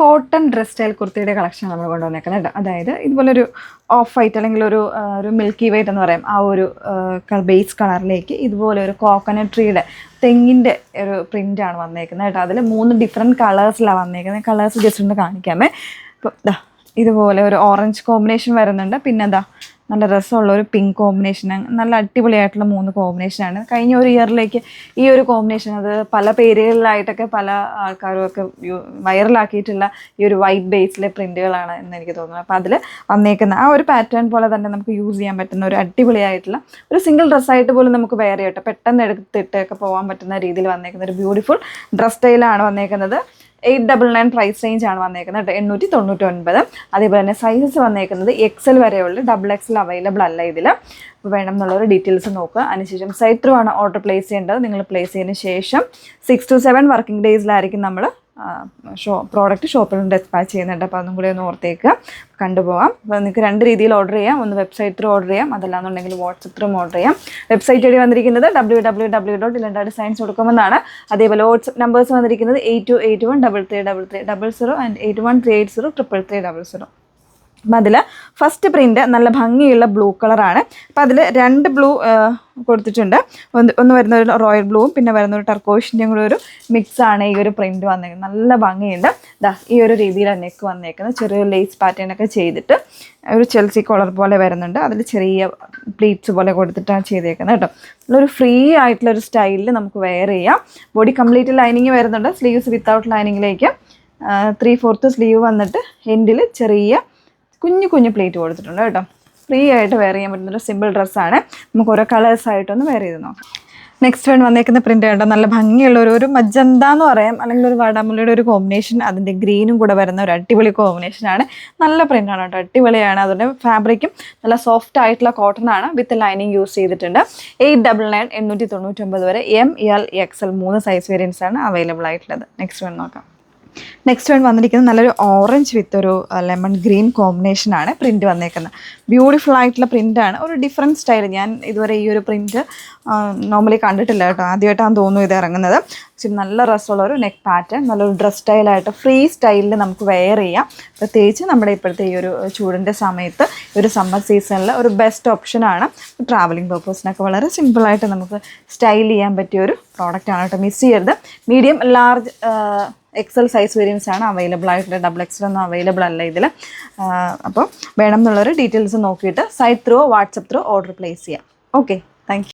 Cotton dress style കുർത്തിയുടെ collection നമ്മൾ കൊണ്ടുവന്നേക്കുന്നത് കേട്ടോ. അതായത് ഇതുപോലൊരു ഓഫ് വൈറ്റ് അല്ലെങ്കിൽ ഒരു മിൽക്കി വൈറ്റ് എന്ന് പറയും, ആ ഒരു ബേസ് കളറിലേക്ക് ഇതുപോലെ ഒരു കോക്കനട്ട് ട്രീയുടെ തെങ്ങിൻ്റെ ഒരു പ്രിൻ്റാണ് വന്നേക്കുന്നത് കേട്ടോ. അതിൽ 3 ഡിഫറെൻറ്റ് കളേഴ്സിലാണ് വന്നേക്കുന്നത്. കളേഴ്സ് ജസ്റ്റ് ഒന്ന് കാണിക്കാമേ. ഇപ്പോൾ ഇതുപോലെ ഒരു ഓറഞ്ച് കോമ്പിനേഷൻ വരുന്നുണ്ട്. പിന്നെ നല്ല രസമുള്ള ഒരു പിങ്ക് കോമ്പിനേഷൻ, നല്ല അടിപൊളിയായിട്ടുള്ള 3 കോമ്പിനേഷനാണ്. കഴിഞ്ഞ ഒരു ഇയറിലേക്ക് ഈ ഒരു കോമ്പിനേഷൻ അത് പല പേരുകളിലായിട്ടൊക്കെ പല ആൾക്കാരും ഒക്കെ വൈറലാക്കിയിട്ടുള്ള ഈ ഒരു വൈറ്റ് ബേസിലെ പ്രിൻറ്റുകളാണ് എന്ന് എനിക്ക് തോന്നുന്നു. അപ്പോൾ അതിൽ വന്നേക്കുന്ന ആ ഒരു പാറ്റേൺ പോലെ തന്നെ നമുക്ക് യൂസ് ചെയ്യാൻ പറ്റുന്ന ഒരു അടിപൊളിയായിട്ടുള്ള ഒരു സിംഗിൾ ഡ്രസ്സായിട്ട് പോലും നമുക്ക് വെയർ ചെയ്യട്ടെ, പെട്ടെന്ന് എടുത്തിട്ടൊക്കെ പോകാൻ പറ്റുന്ന രീതിയിൽ വന്നേക്കുന്ന ഒരു ബ്യൂട്ടിഫുൾ ഡ്രസ് സ്റ്റൈലാണ് വന്നേക്കുന്നത്. 899 പ്രൈസ് റേഞ്ച് ആണ് വന്നേക്കുന്നത്, 899. അതേപോലെ തന്നെ സൈസസ് വന്നേക്കുന്നത് XL വരെയുള്ള, XXL അവൈലബിൾ അല്ല ഇതിൽ. അപ്പോൾ വേണം എന്നുള്ളൊരു ഡീറ്റെയിൽസ് നോക്കുക. അതിനുശേഷം സൈറ്റ് ത്രൂ ആണ് ഓർഡർ പ്ലേസ് ചെയ്യേണ്ടത്. നിങ്ങൾ പ്ലേസ് ചെയ്തതിന് ശേഷം 6 to 7 വർക്കിംഗ് ഡേയ്സിലായിരിക്കും നമ്മൾ പ്രോഡക്റ്റ് ഷോപ്പിൽ നിന്ന് ഡെസ്പാച്ച് ചെയ്യുന്നുണ്ട്. അപ്പോൾ അതും കൂടി ഒന്ന് ഓർത്തേക്കുക, കണ്ടുപോകാം. അപ്പോൾ നിങ്ങൾക്ക് 2 രീതിയിൽ ഓർഡർ ചെയ്യാം. ഒന്ന് വെബ്സൈറ്റ് ത്രൂ ഓർഡർ ചെയ്യാം, അതല്ലാന്നുണ്ടെങ്കിൽ വാട്സപ്പ് ത്രൂ ഓർഡർ ചെയ്യാം. വെബ്സൈറ്റ് വഴി വന്നിരിക്കുന്നത് www.ilandadesigns.com എന്നാണ്. അതേപോലെ വാട്സപ്പ് നമ്പേഴ്സ് വന്നിരിക്കുന്നത് 8281333300 ആൻഡ് 8138033300. അപ്പം അതിൽ ഫസ്റ്റ് പ്രിൻ്റ് നല്ല ഭംഗിയുള്ള ബ്ലൂ കളറാണ്. അപ്പം അതിൽ 2 ബ്ലൂ കൊടുത്തിട്ടുണ്ട്. ഒന്ന് വരുന്ന ഒരു റോയൽ ബ്ലൂവും പിന്നെ വരുന്ന ഒരു ടർക്കോഷിൻ്റെയും കൂടെ ഒരു മിക്സാണ് ഈ ഒരു പ്രിൻ്റ് വന്നേക്കുന്നത്. നല്ല ഭംഗിയുണ്ട്. ഈ ഒരു രീതിയിലാണ് നെക്ക് വന്നേക്കുന്നത്. ചെറിയ ലേസ് പാറ്റേൺ ഒക്കെ ചെയ്തിട്ട് ഒരു ചെൽസി കോളർ പോലെ വരുന്നുണ്ട്. അതിൽ ചെറിയ പ്ലീറ്റ്സ് പോലെ കൊടുത്തിട്ടാണ് ചെയ്തേക്കുന്നത് കേട്ടോ. നല്ലൊരു ഫ്രീ ആയിട്ടുള്ളൊരു സ്റ്റൈലിൽ നമുക്ക് വെയർ ചെയ്യാം. ബോഡി കംപ്ലീറ്റ് ലൈനിങ് വരുന്നുണ്ട്. സ്ലീവ്സ് വിത്തൗട്ട് ലൈനിങ്ങിലേക്ക് 3/4 സ്ലീവ് വന്നിട്ട് എൻഡിൽ ചെറിയ കുഞ്ഞു പ്ലേറ്റ് കൊടുത്തിട്ടുണ്ട് കേട്ടോ. ഫ്രീ ആയിട്ട് വെയർ ചെയ്യാൻ പറ്റുന്നൊരു സിമ്പിൾ ഡ്രസ്സാണ്. നമുക്ക് ഓരോ കളേഴ്സായിട്ടൊന്ന് വെയർ ചെയ്ത് നോക്കാം. നെക്സ്റ്റ് വന്നേക്കുന്ന പ്രിൻ്റ് കേട്ടോ. നല്ല ഭംഗിയുള്ള ഒരു മജന്ത എന്ന് പറയാം, അല്ലെങ്കിൽ ഒരു വാടാമുല്ലയുടെ ഒരു കോമ്പിനേഷൻ, അതിൻ്റെ ഗ്രീനും കൂടെ വരുന്ന ഒരു അടിപൊളി കോമ്പിനേഷനാണ്. നല്ല പ്രിൻ്റാണ് കേട്ടോ, അടിപൊളിയാണ്. അതുകൊണ്ട് ഫാബ്രിക്കും നല്ല സോഫ്റ്റ് ആയിട്ടുള്ള കോട്ടൺ ആണ്, വിത്ത് ലൈനിങ് യൂസ് ചെയ്തിട്ടുണ്ട്. 899 899 വരെ ML XL 3 സൈസ് വേരിയൻസ് ആണ് അവൈലബിൾ ആയിട്ടുള്ളത്. നെക്സ്റ്റ് നോക്കാം. നെക്സ്റ്റ് വന്നിരിക്കുന്നത് നല്ലൊരു ഓറഞ്ച് വിത്ത് ഒരു ലെമൺ ഗ്രീൻ കോമ്പിനേഷനാണ് പ്രിൻറ്റ് വന്നേക്കുന്നത്. ബ്യൂട്ടിഫുൾ ആയിട്ടുള്ള പ്രിൻ്റാണ്, ഒരു ഡിഫറെൻറ്റ് സ്റ്റൈൽ. ഞാൻ ഇതുവരെ ഈ ഒരു പ്രിൻറ്റ് നോർമലി കണ്ടിട്ടില്ല കേട്ടോ, ആദ്യമായിട്ടാണ് തോന്നുന്നു ഇത് ഇറങ്ങുന്നത്. നല്ല രസമുള്ള ഒരു നെക്ക് പാറ്റേൺ, നല്ലൊരു ഡ്രസ് സ്റ്റൈലായിട്ട് ഫ്രീ സ്റ്റൈലിൽ നമുക്ക് വെയർ ചെയ്യാം. പ്രത്യേകിച്ച് നമ്മുടെ ഇപ്പോഴത്തെ ഈ ഒരു ചൂടിൻ്റെ സമയത്ത്, ഒരു സമ്മർ സീസണിൽ ഒരു ബെസ്റ്റ് ഓപ്ഷനാണ്. ട്രാവലിംഗ് പർപ്പസിനൊക്കെ വളരെ സിമ്പിളായിട്ട് നമുക്ക് സ്റ്റൈൽ ചെയ്യാൻ പറ്റിയ ഒരു പ്രോഡക്റ്റാണ് കേട്ടോ. മിസ് ചെയ്യരുത്. Medium, large, XL size variance ആണ് അവൈലബിൾ ആയിട്ടുള്ളത്. XXL ഒന്നും അവൈലബിൾ അല്ല ഇതിൽ. അപ്പോൾ വേണം എന്നുള്ളൊരു ഡീറ്റെയിൽസ് നോക്കിയിട്ട് site through WhatsApp through order place ചെയ്യാം. Okay, thank U.